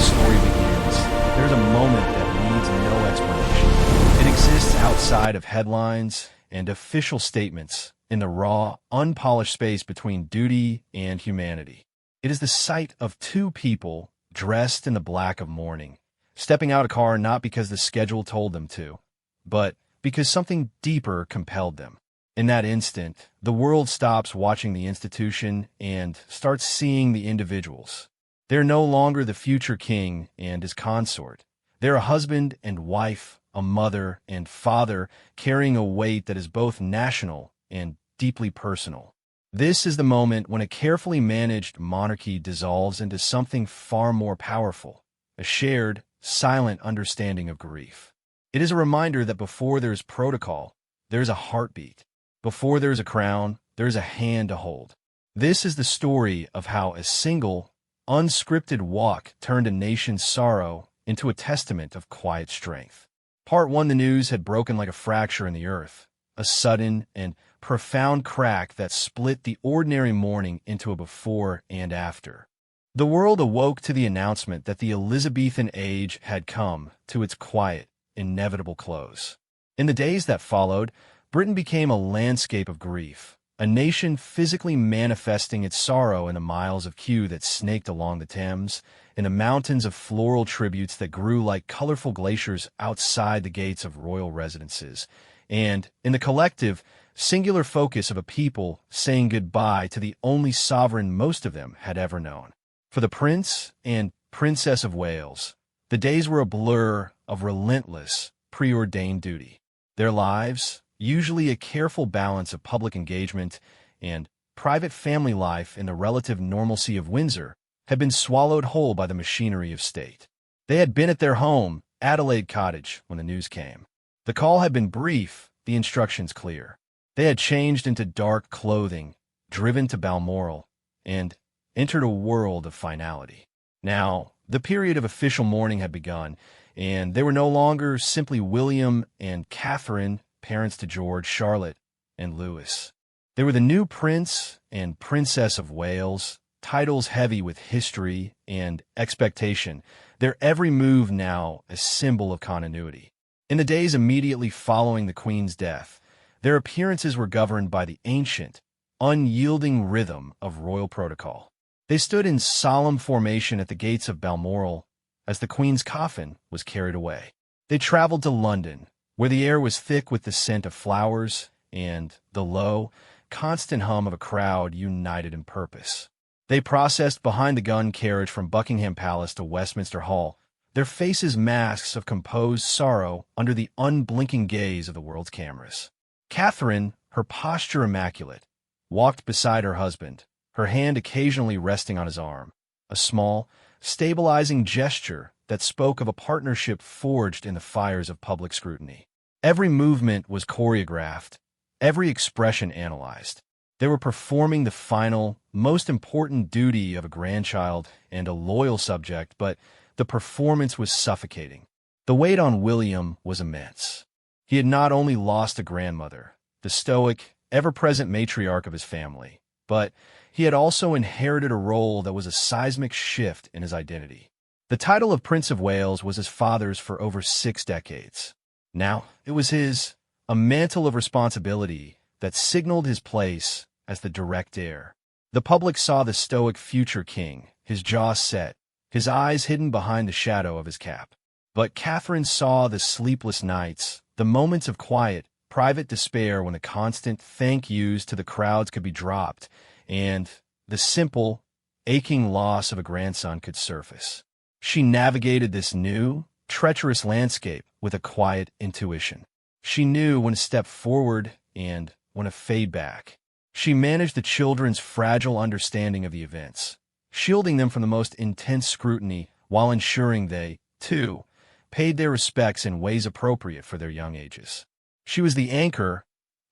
story begins, there's a moment that needs no explanation. It exists outside of headlines and official statements in the raw, unpolished space between duty and humanity. It is the sight of two people dressed in the black of mourning, stepping out of a car not because the schedule told them to, but because something deeper compelled them. In that instant, the world stops watching the institution and starts seeing the individuals. They're no longer the future king and his consort. They're a husband and wife, a mother and father, carrying a weight that is both national and deeply personal. This is the moment when a carefully managed monarchy dissolves into something far more powerful, a shared, silent understanding of grief. It is a reminder that before there's protocol, there's a heartbeat. Before there's a crown, there's a hand to hold. This is the story of how a single, unscripted walk turned a nation's sorrow into a testament of quiet strength. Part 1, the news had broken like a fracture in the earth, a sudden and profound crack that split the ordinary mourning into a before and after. The world awoke to the announcement that the Elizabethan age had come to its quiet, inevitable close. In the days that followed, Britain became a landscape of grief, a nation physically manifesting its sorrow in the miles of queue that snaked along the Thames, in the mountains of floral tributes that grew like colorful glaciers outside the gates of royal residences, and in the collective, singular focus of a people saying goodbye to the only sovereign most of them had ever known. For the Prince and Princess of Wales, the days were a blur of relentless, preordained duty. Their lives, usually a careful balance of public engagement and private family life in the relative normalcy of Windsor, had been swallowed whole by the machinery of state. They had been at their home, Adelaide Cottage, when the news came. The call had been brief, the instructions clear. They had changed into dark clothing, driven to Balmoral, and entered a world of finality. Now, the period of official mourning had begun, and they were no longer simply William and Catherine, parents to George, Charlotte, and Louis. They were the new Prince and Princess of Wales, titles heavy with history and expectation, their every move now a symbol of continuity. In the days immediately following the Queen's death, their appearances were governed by the ancient, unyielding rhythm of royal protocol. They stood in solemn formation at the gates of Balmoral as the Queen's coffin was carried away. They traveled to London, where the air was thick with the scent of flowers and the low, constant hum of a crowd united in purpose. They processed behind the gun carriage from Buckingham Palace to Westminster Hall, their faces masks of composed sorrow under the unblinking gaze of the world's cameras. Catherine, her posture immaculate, walked beside her husband, her hand occasionally resting on his arm, a small, stabilizing gesture that spoke of a partnership forged in the fires of public scrutiny. Every movement was choreographed, every expression analyzed. They were performing the final, most important duty of a grandchild and a loyal subject, but the performance was suffocating. The weight on William was immense. He had not only lost a grandmother, the stoic, ever-present matriarch of his family, but he had also inherited a role that was a seismic shift in his identity. The title of Prince of Wales was his father's for over 6 decades. Now, it was his, a mantle of responsibility that signaled his place as the direct heir. The public saw the stoic future king, his jaw set, his eyes hidden behind the shadow of his cap. But Catherine saw the sleepless nights, the moments of quiet, private despair when the constant thank yous to the crowds could be dropped, and the simple, aching loss of a grandson could surface. She navigated this new, treacherous landscape with a quiet intuition. She knew when to step forward and when to fade back. She managed the children's fragile understanding of the events, shielding them from the most intense scrutiny while ensuring they, too, paid their respects in ways appropriate for their young ages. She was the anchor,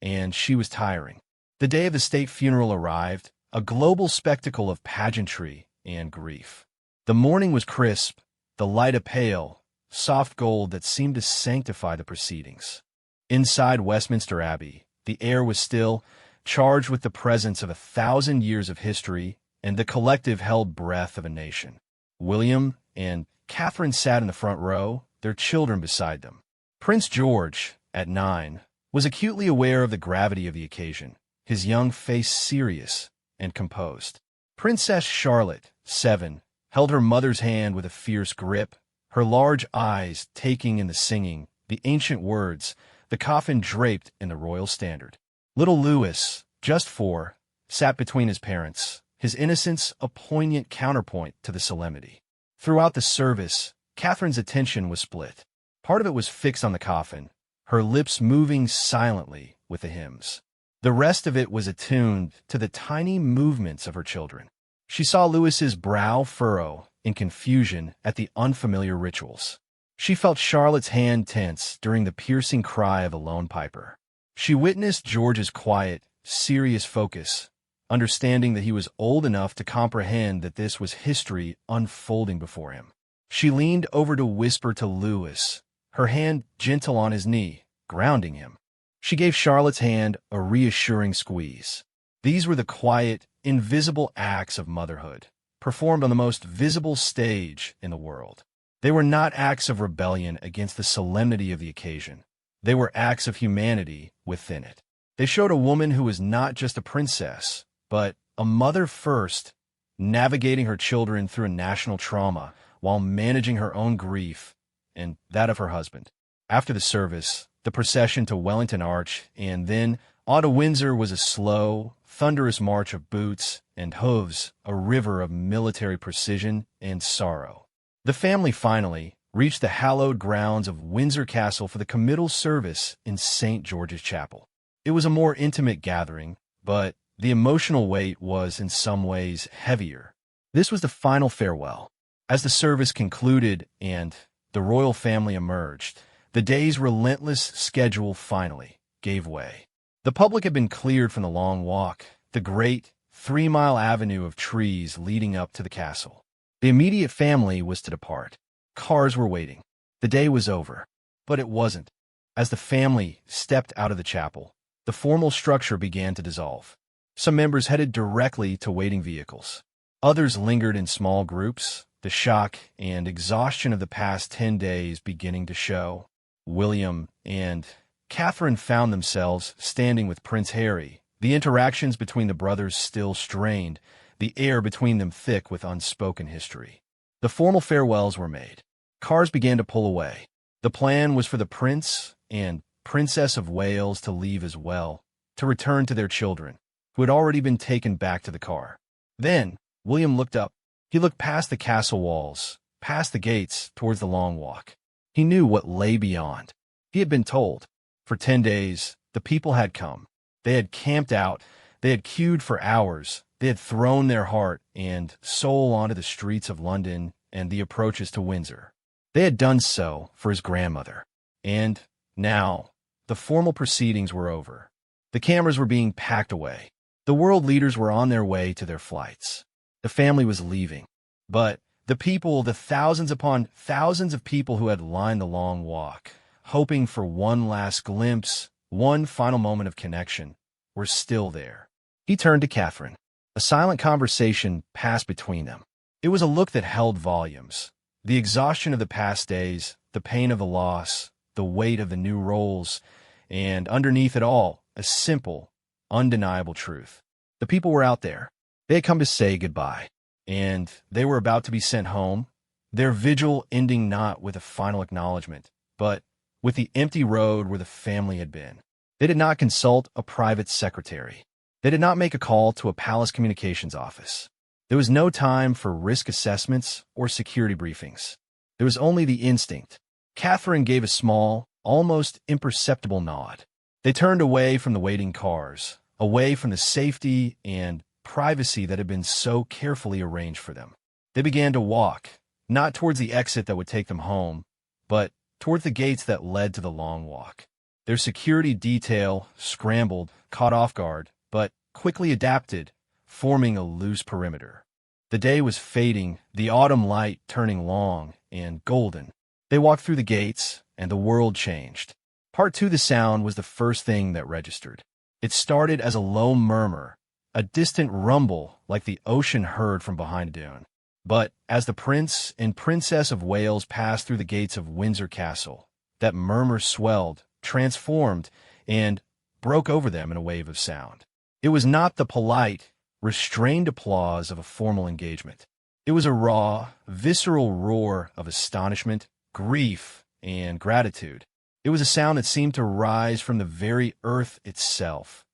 and she was tiring. The day of the state funeral arrived, a global spectacle of pageantry and grief. The morning was crisp, the light a pale, soft gold that seemed to sanctify the proceedings. Inside Westminster Abbey, the air was still, charged with the presence of 1,000 years of history and the collective held breath of a nation. William and Catherine sat in the front row, their children beside them. Prince George, at 9, was acutely aware of the gravity of the occasion, his young face serious and composed. Princess Charlotte, 7, held her mother's hand with a fierce grip, her large eyes taking in the singing, the ancient words, the coffin draped in the royal standard. Little Louis, just 4, sat between his parents, his innocence a poignant counterpoint to the solemnity. Throughout the service, Catherine's attention was split. Part of it was fixed on the coffin, her lips moving silently with the hymns. The rest of it was attuned to the tiny movements of her children. She saw Louis's brow furrow in confusion at the unfamiliar rituals. She felt Charlotte's hand tense during the piercing cry of a lone piper. She witnessed George's quiet, serious focus, understanding that he was old enough to comprehend that this was history unfolding before him. She leaned over to whisper to Louis, her hand gentle on his knee, grounding him. She gave Charlotte's hand a reassuring squeeze. These were the quiet, invisible acts of motherhood, performed on the most visible stage in the world. They were not acts of rebellion against the solemnity of the occasion. They were acts of humanity within it. They showed a woman who was not just a princess, but a mother first, navigating her children through a national trauma while managing her own grief and that of her husband. After the service, the procession to Wellington Arch and then on to Windsor was a slow, thunderous march of boots and hooves, a river of military precision and sorrow. The family finally reached the hallowed grounds of Windsor Castle for the committal service in St. George's Chapel. It was a more intimate gathering, but the emotional weight was in some ways heavier. This was the final farewell. As the service concluded and the royal family emerged, the day's relentless schedule finally gave way. The public had been cleared from the long walk, the great 3-mile avenue of trees leading up to the castle. The immediate family was to depart. Cars were waiting. The day was over. But it wasn't. As the family stepped out of the chapel, the formal structure began to dissolve. Some members headed directly to waiting vehicles. Others lingered in small groups, the shock and exhaustion of the past 10 days beginning to show. William and Catherine found themselves standing with Prince Harry, the interactions between the brothers still strained, the air between them thick with unspoken history. The formal farewells were made. Cars began to pull away. The plan was for the Prince and Princess of Wales to leave as well, to return to their children, who had already been taken back to the car. Then, William looked up. He looked past the castle walls, past the gates, towards the long walk. He knew what lay beyond. He had been told. For 10 days, the people had come. They had camped out. They had queued for hours. They had thrown their heart and soul onto the streets of London and the approaches to Windsor. They had done so for his grandmother. And now, the formal proceedings were over. The cameras were being packed away. The world leaders were on their way to their flights. The family was leaving. But the people, the thousands upon thousands of people who had lined the long walk, hoping for one last glimpse, one final moment of connection, were still there. He turned to Catherine. A silent conversation passed between them. It was a look that held volumes. The exhaustion of the past days, the pain of the loss, the weight of the new roles, and underneath it all, a simple, undeniable truth. The people were out there. They had come to say goodbye, and they were about to be sent home, their vigil ending not with a final acknowledgement, but with the empty road where the family had been. They did not consult a private secretary. They did not make a call to a palace communications office. There was no time for risk assessments or security briefings. There was only the instinct. Catherine gave a small, almost imperceptible nod. They turned away from the waiting cars, away from the safety and privacy that had been so carefully arranged for them. They began to walk, not towards the exit that would take them home, but towards the gates that led to the long walk. Their security detail scrambled, caught off guard, but quickly adapted, forming a loose perimeter. The day was fading, the autumn light turning long and golden. They walked through the gates, and the world changed. Part 2, the sound, was the first thing that registered. It started as a low murmur, a distant rumble like the ocean heard from behind a dune. But as the Prince and Princess of Wales passed through the gates of Windsor Castle, that murmur swelled, transformed, and broke over them in a wave of sound. It was not the polite, restrained applause of a formal engagement. It was a raw, visceral roar of astonishment, grief, and gratitude. It was a sound that seemed to rise from the very earth itself,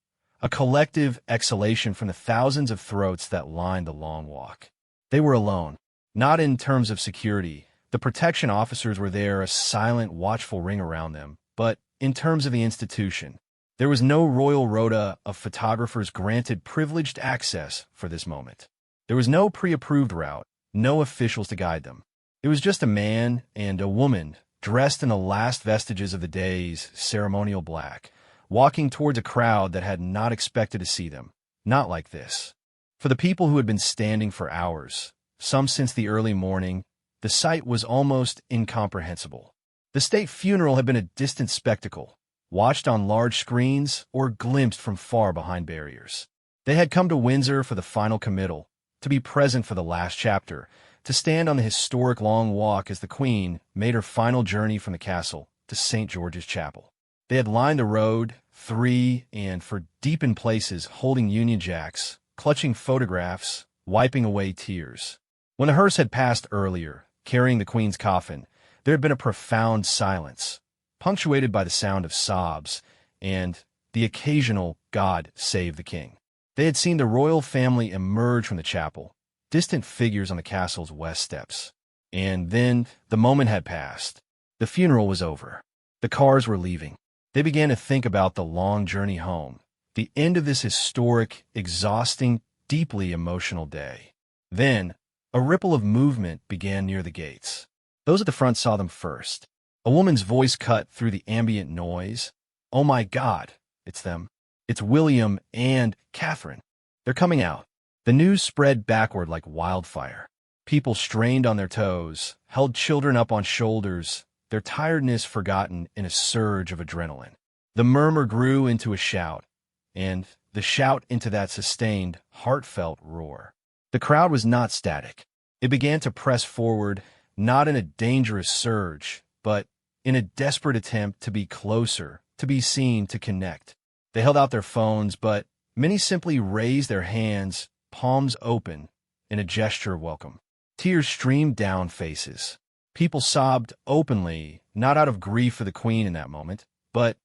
a collective exhalation from the thousands of throats that lined the long walk. They were alone, not in terms of security. The protection officers were there, a silent, watchful ring around them, but in terms of the institution. There was no royal rota of photographers granted privileged access for this moment. There was no pre-approved route, no officials to guide them. It was just a man and a woman dressed in the last vestiges of the day's ceremonial black, walking towards a crowd that had not expected to see them. Not like this. For the people who had been standing for hours, some since the early morning, the sight was almost incomprehensible. The state funeral had been a distant spectacle, watched on large screens or glimpsed from far behind barriers. They had come to Windsor for the final committal, to be present for the last chapter, to stand on the historic long walk as the Queen made her final journey from the castle to St. George's Chapel. They had lined the road, and for deep in places, holding Union Jacks, clutching photographs, wiping away tears. When the hearse had passed earlier, carrying the Queen's coffin, there had been a profound silence, punctuated by the sound of sobs and the occasional "God save the King." They had seen the royal family emerge from the chapel, distant figures on the castle's west steps. And then the moment had passed. The funeral was over. The cars were leaving. They began to think about the long journey home, the end of this historic, exhausting, deeply emotional day. Then, a ripple of movement began near the gates. Those at the front saw them first. A woman's voice cut through the ambient noise. "Oh my God, it's them. It's William and Catherine. They're coming out." The news spread backward like wildfire. People strained on their toes, held children up on shoulders, their tiredness forgotten in a surge of adrenaline. The murmur grew into a shout, and the shout into that sustained, heartfelt roar. The crowd was not static. It began to press forward, not in a dangerous surge, but in a desperate attempt to be closer, to be seen, to connect. They held out their phones, but many simply raised their hands, palms open, in a gesture of welcome. Tears streamed down faces. People sobbed openly, not out of grief for the Queen in that moment, but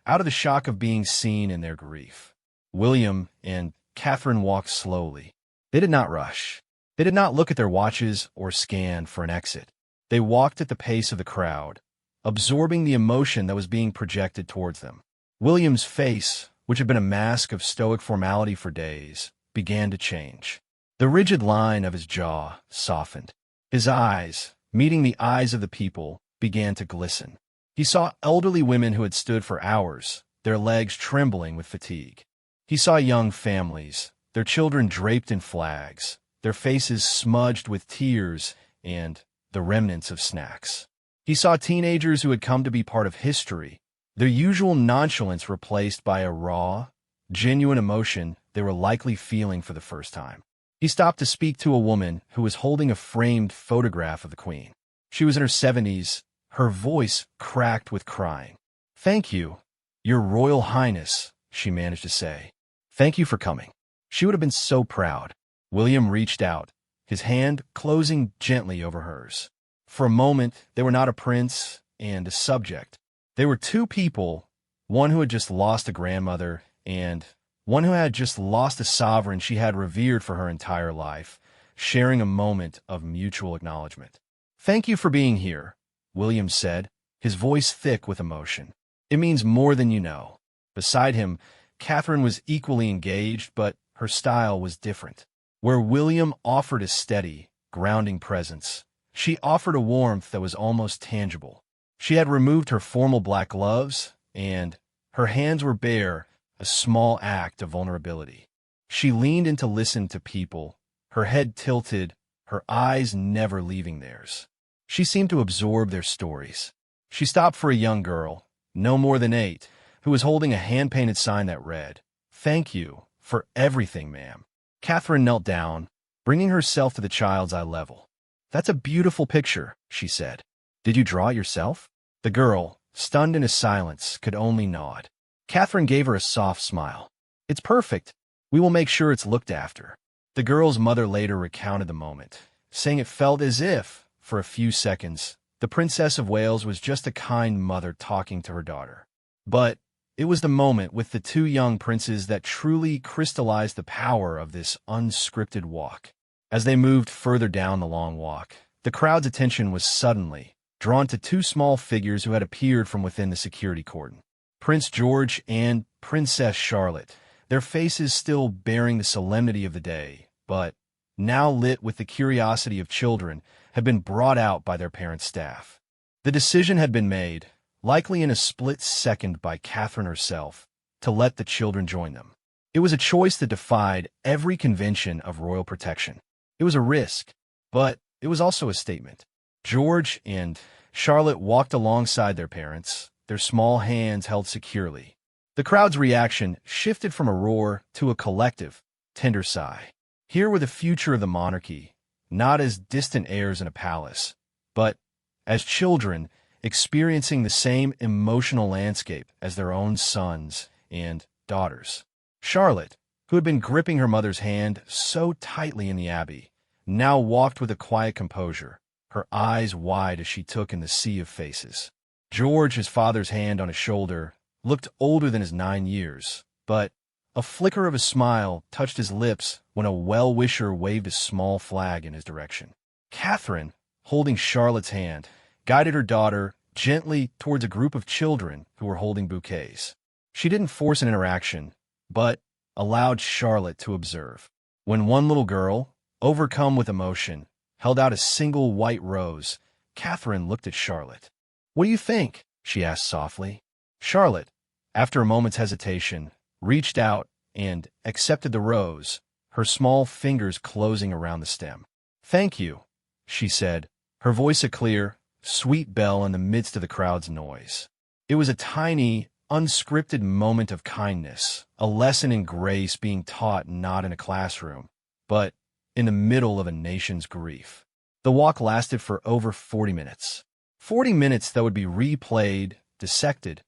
out of the shock of being seen in their grief. William and Catherine walked slowly. They did not rush. They did not look at their watches or scan for an exit. They walked at the pace of the crowd, absorbing the emotion that was being projected towards them. William's face, which had been a mask of stoic formality for days, began to change. The rigid line of his jaw softened. His eyes, meeting the eyes of the people, began to glisten. He saw elderly women who had stood for hours, their legs trembling with fatigue. He saw young families, their children draped in flags, their faces smudged with tears and the remnants of snacks. He saw teenagers who had come to be part of history, their usual nonchalance replaced by a raw, genuine emotion they were likely feeling for the first time. He stopped to speak to a woman who was holding a framed photograph of the Queen. She was in her 70s, her voice cracked with crying. "Thank you, Your Royal Highness," she managed to say. "Thank you for coming." She would have been so proud. William reached out, his hand closing gently over hers. For a moment, they were not a prince and a subject. They were two people, one who had just lost a grandmother and one who had just lost a sovereign she had revered for her entire life, sharing a moment of mutual acknowledgement. "Thank you for being here," William said, his voice thick with emotion. "It means more than you know." Beside him, Catherine was equally engaged, but her style was different. Where William offered a steady, grounding presence, she offered a warmth that was almost tangible. She had removed her formal black gloves, and her hands were bare, a small act of vulnerability. She leaned in to listen to people, her head tilted, her eyes never leaving theirs. She seemed to absorb their stories. She stopped for a young girl, no more than 8, who was holding a hand-painted sign that read, "Thank you for everything, ma'am." Catherine knelt down, bringing herself to the child's eye level. "That's a beautiful picture," she said. "Did you draw it yourself?" The girl, stunned into silence, could only nod. Catherine gave her a soft smile. "It's perfect. We will make sure it's looked after." The girl's mother later recounted the moment, saying it felt as if, for a few seconds, the Princess of Wales was just a kind mother talking to her daughter. But it was the moment with the two young princes that truly crystallized the power of this unscripted walk. As they moved further down the long walk, the crowd's attention was suddenly drawn to two small figures who had appeared from within the security cordon. Prince George and Princess Charlotte, their faces still bearing the solemnity of the day, but now lit with the curiosity of children, had been brought out by their parents' staff. The decision had been made, likely in a split second by Catherine herself, to let the children join them. It was a choice that defied every convention of royal protection. It was a risk, but it was also a statement. George and Charlotte walked alongside their parents, their small hands held securely. The crowd's reaction shifted from a roar to a collective, tender sigh. Here were the future of the monarchy, not as distant heirs in a palace, but as children experiencing the same emotional landscape as their own sons and daughters. Charlotte, who had been gripping her mother's hand so tightly in the abbey, now walked with a quiet composure, her eyes wide as she took in the sea of faces. George, his father's hand on his shoulder, looked older than his 9 years, but a flicker of a smile touched his lips when a well-wisher waved a small flag in his direction. Catherine, holding Charlotte's hand, guided her daughter gently towards a group of children who were holding bouquets. She didn't force an interaction, but allowed Charlotte to observe. When one little girl, overcome with emotion, held out a single white rose, Catherine looked at Charlotte. "What do you think?" she asked softly. Charlotte, after a moment's hesitation, reached out and accepted the rose, her small fingers closing around the stem. "Thank you," she said, her voice a clear, sweet bell in the midst of the crowd's noise. It was a tiny, unscripted moment of kindness, a lesson in grace being taught not in a classroom, but in the middle of a nation's grief. The walk lasted for over 40 minutes. 40 minutes that would be replayed, dissected,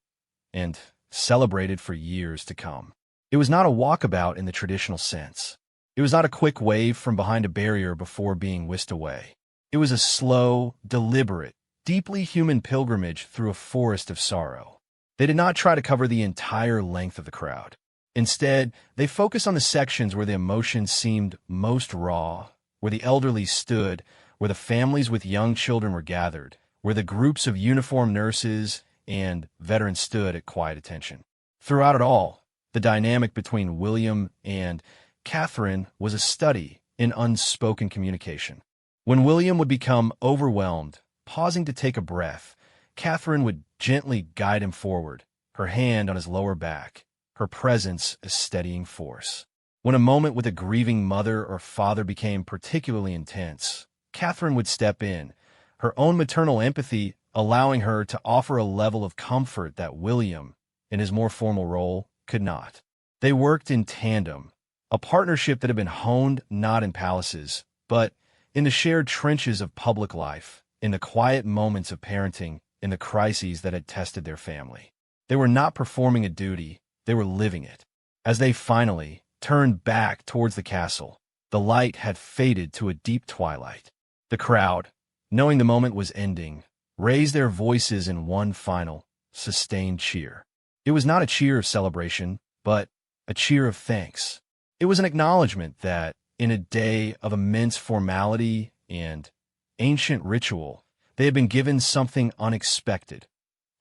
and celebrated for years to come. It was not a walkabout in the traditional sense. It was not a quick wave from behind a barrier before being whisked away. It was a slow, deliberate, deeply human pilgrimage through a forest of sorrow. They did not try to cover the entire length of the crowd. Instead, they focused on the sections where the emotions seemed most raw, where the elderly stood, where the families with young children were gathered, where the groups of uniformed nurses and veterans stood at quiet attention. Throughout it all, the dynamic between William and Catherine was a study in unspoken communication. When William would become overwhelmed, pausing to take a breath, Catherine would gently guide him forward, her hand on his lower back, her presence a steadying force. When a moment with a grieving mother or father became particularly intense, Catherine would step in, her own maternal empathy allowing her to offer a level of comfort that William, in his more formal role, could not. They worked in tandem, a partnership that had been honed not in palaces, but in the shared trenches of public life, in the quiet moments of parenting, in the crises that had tested their family. They were not performing a duty, they were living it. As they finally turned back towards the castle, the light had faded to a deep twilight. The crowd, knowing the moment was ending, raised their voices in one final, sustained cheer. It was not a cheer of celebration, but a cheer of thanks. It was an acknowledgement that, in a day of immense formality and ancient ritual, they had been given something unexpected: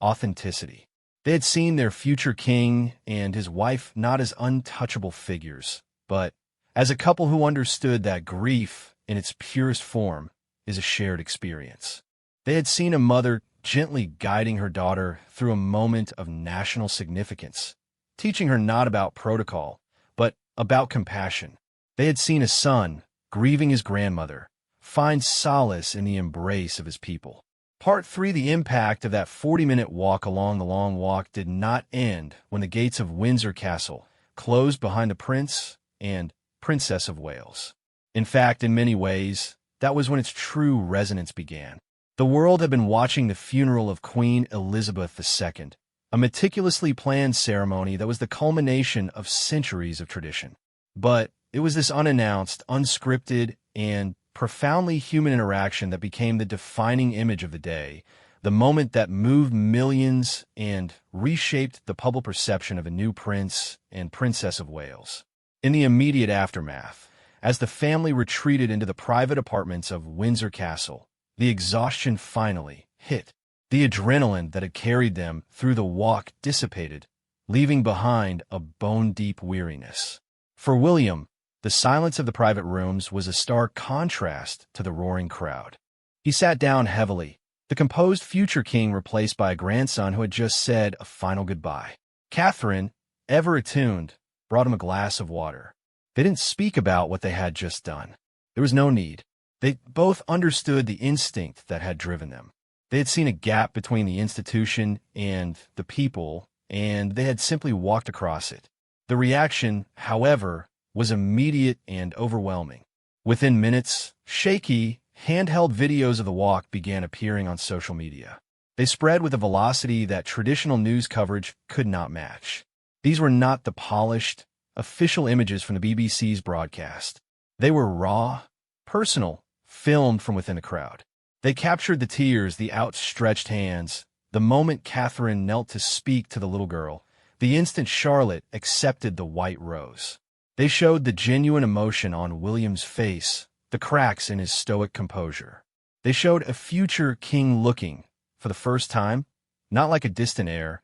authenticity. They had seen their future king and his wife not as untouchable figures, but as a couple who understood that grief, in its purest form, is a shared experience. They had seen a mother gently guiding her daughter through a moment of national significance, teaching her not about protocol, but about compassion. They had seen a son, grieving his grandmother, find solace in the embrace of his people. Part 3, the impact of that 40-minute walk along the Long Walk did not end when the gates of Windsor Castle closed behind the Prince and Princess of Wales. In fact, in many ways, that was when its true resonance began. The world had been watching the funeral of Queen Elizabeth II, a meticulously planned ceremony that was the culmination of centuries of tradition. But it was this unannounced, unscripted, and profoundly human interaction that became the defining image of the day, the moment that moved millions and reshaped the public perception of a new prince and princess of Wales. In the immediate aftermath, as the family retreated into the private apartments of Windsor Castle, the exhaustion finally hit. The adrenaline that had carried them through the walk dissipated, leaving behind a bone-deep weariness. For William, the silence of the private rooms was a stark contrast to the roaring crowd. He sat down heavily, the composed future king replaced by a grandson who had just said a final goodbye. Catherine, ever attuned, brought him a glass of water. They didn't speak about what they had just done. There was no need. They both understood the instinct that had driven them. They had seen a gap between the institution and the people, and they had simply walked across it. The reaction, however, was immediate and overwhelming. Within minutes, shaky, handheld videos of the walk began appearing on social media. They spread with a velocity that traditional news coverage could not match. These were not the polished, official images from the BBC's broadcast. They were raw, personal, filmed from within the crowd. They captured the tears, the outstretched hands, the moment Catherine knelt to speak to the little girl, the instant Charlotte accepted the white rose. They showed the genuine emotion on William's face, the cracks in his stoic composure. They showed a future king looking, for the first time, not like a distant heir,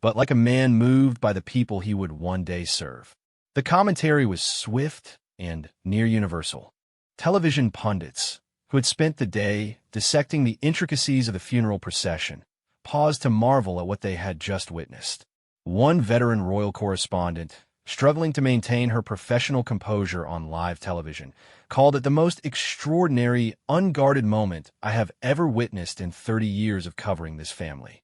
but like a man moved by the people he would one day serve. The commentary was swift and near universal. Television pundits, who had spent the day dissecting the intricacies of the funeral procession, paused to marvel at what they had just witnessed. One veteran royal correspondent, struggling to maintain her professional composure on live television, called it the most extraordinary, unguarded moment I have ever witnessed in 30 years of covering this family.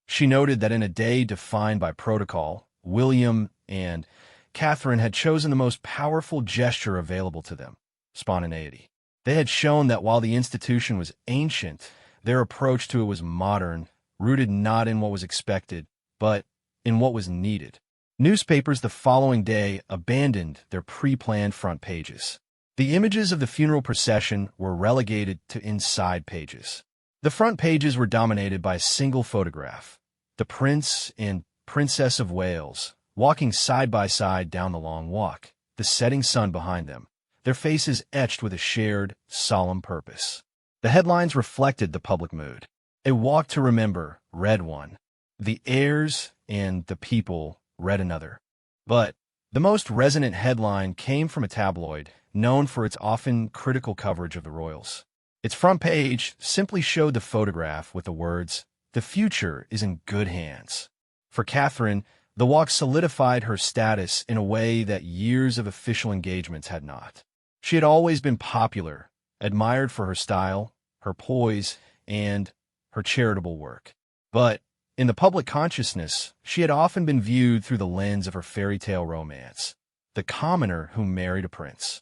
She noted that in a day defined by protocol, William and Catherine had chosen the most powerful gesture available to them: spontaneity. They had shown that while the institution was ancient, their approach to it was modern, rooted not in what was expected, but in what was needed. Newspapers the following day abandoned their pre-planned front pages. The images of the funeral procession were relegated to inside pages. The front pages were dominated by a single photograph: the Prince and Princess of Wales, walking side by side down the long walk, the setting sun behind them, their faces etched with a shared, solemn purpose. The headlines reflected the public mood. A walk to remember read one. The heirs and the people read another. But the most resonant headline came from a tabloid known for its often critical coverage of the royals. Its front page simply showed the photograph with the words, "The future is in good hands." For Catherine, the walk solidified her status in a way that years of official engagements had not. She had always been popular, admired for her style, her poise, and her charitable work. But in the public consciousness, she had often been viewed through the lens of her fairy tale romance, the commoner who married a prince.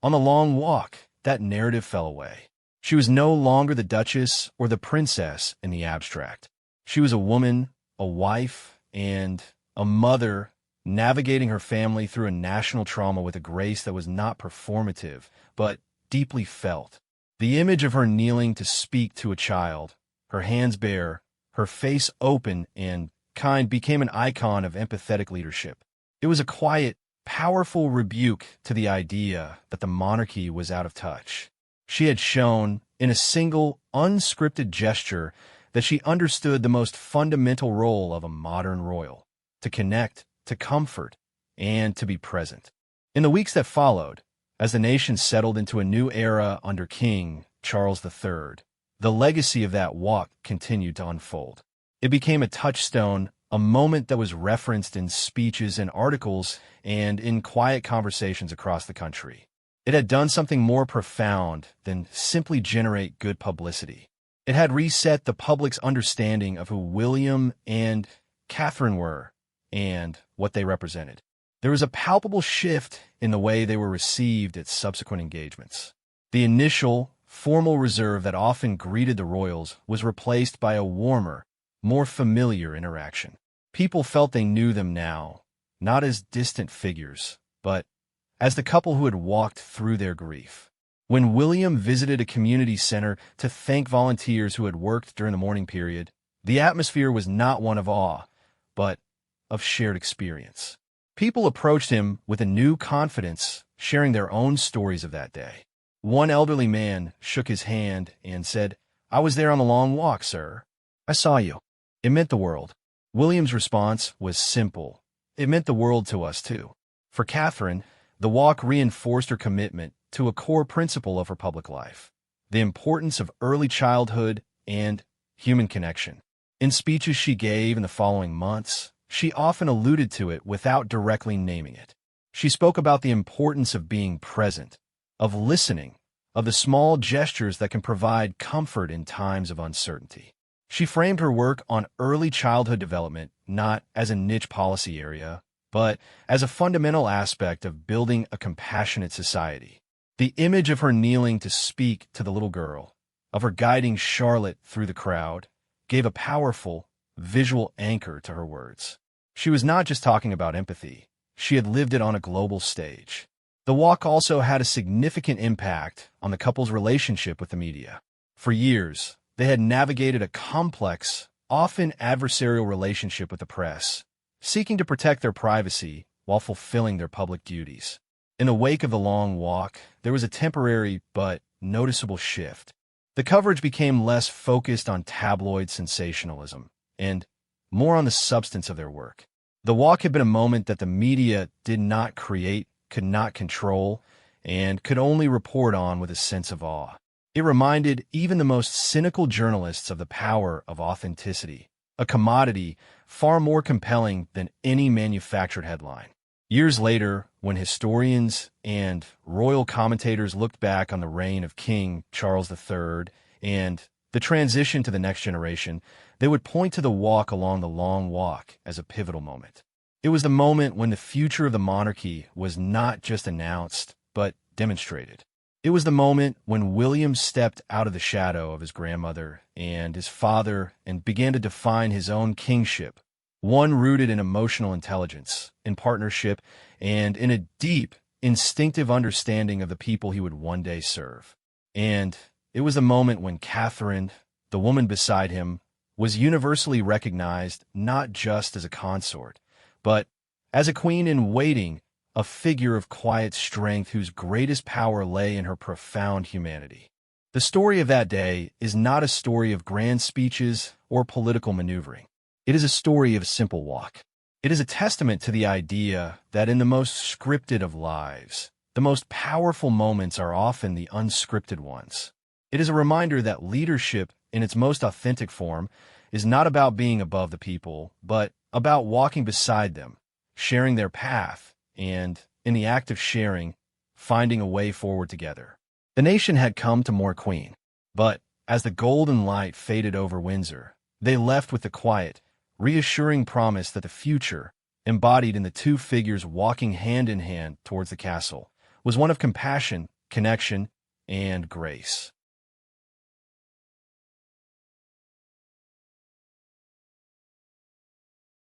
On the long walk, that narrative fell away. She was no longer the duchess or the princess in the abstract. She was a woman, a wife, and a mother, navigating her family through a national trauma with a grace that was not performative, but deeply felt. The image of her kneeling to speak to a child, her hands bare, her face open and kind, became an icon of empathetic leadership. It was a quiet, powerful rebuke to the idea that the monarchy was out of touch. She had shown, in a single, unscripted gesture, that she understood the most fundamental role of a modern royal: to connect, to comfort, and to be present. In the weeks that followed, as the nation settled into a new era under King Charles III, the legacy of that walk continued to unfold. It became a touchstone, a moment that was referenced in speeches and articles and in quiet conversations across the country. It had done something more profound than simply generate good publicity. It had reset the public's understanding of who William and Catherine were and what they represented. There was a palpable shift in the way they were received at subsequent engagements. The initial, formal reserve that often greeted the royals was replaced by a warmer, more familiar interaction. People felt they knew them now, not as distant figures, but as the couple who had walked through their grief. When William visited a community center to thank volunteers who had worked during the mourning period, the atmosphere was not one of awe, but of shared experience. People approached him with a new confidence, sharing their own stories of that day. One elderly man shook his hand and said, "I was there on the long walk, sir. I saw you. It meant the world." William's response was simple. It meant the world to us, too. For Catherine, the walk reinforced her commitment to a core principle of her public life, the importance of early childhood and human connection. In speeches she gave in the following months, she often alluded to it without directly naming it. She spoke about the importance of being present, of listening, of the small gestures that can provide comfort in times of uncertainty. She framed her work on early childhood development not as a niche policy area, but as a fundamental aspect of building a compassionate society. The image of her kneeling to speak to the little girl, of her guiding Charlotte through the crowd, gave a powerful, visual anchor to her words. She was not just talking about empathy. She had lived it on a global stage. The walk also had a significant impact on the couple's relationship with the media. For years, they had navigated a complex, often adversarial relationship with the press, seeking to protect their privacy while fulfilling their public duties. In the wake of the long walk, there was a temporary but noticeable shift. The coverage became less focused on tabloid sensationalism and more on the substance of their work. The walk had been a moment that the media did not create, could not control, and could only report on with a sense of awe. It reminded even the most cynical journalists of the power of authenticity, a commodity far more compelling than any manufactured headline. Years later, when historians and royal commentators looked back on the reign of King Charles III and the transition to the next generation, they would point to the walk along the Long Walk as a pivotal moment. It was the moment when the future of the monarchy was not just announced, but demonstrated. It was the moment when William stepped out of the shadow of his grandmother and his father and began to define his own kingship, one rooted in emotional intelligence, in partnership, and in a deep, instinctive understanding of the people he would one day serve. And it was the moment when Catherine, the woman beside him, was universally recognized not just as a consort, but as a queen in waiting, a figure of quiet strength whose greatest power lay in her profound humanity. The story of that day is not a story of grand speeches or political maneuvering. It is a story of a simple walk. It is a testament to the idea that in the most scripted of lives, the most powerful moments are often the unscripted ones. It is a reminder that leadership, in its most authentic form, is not about being above the people, but about walking beside them, sharing their path, and, in the act of sharing, finding a way forward together. The nation had come to mourn Queen, but as the golden light faded over Windsor, they left with the quiet, reassuring promise that the future, embodied in the two figures walking hand in hand towards the castle, was one of compassion, connection, and grace.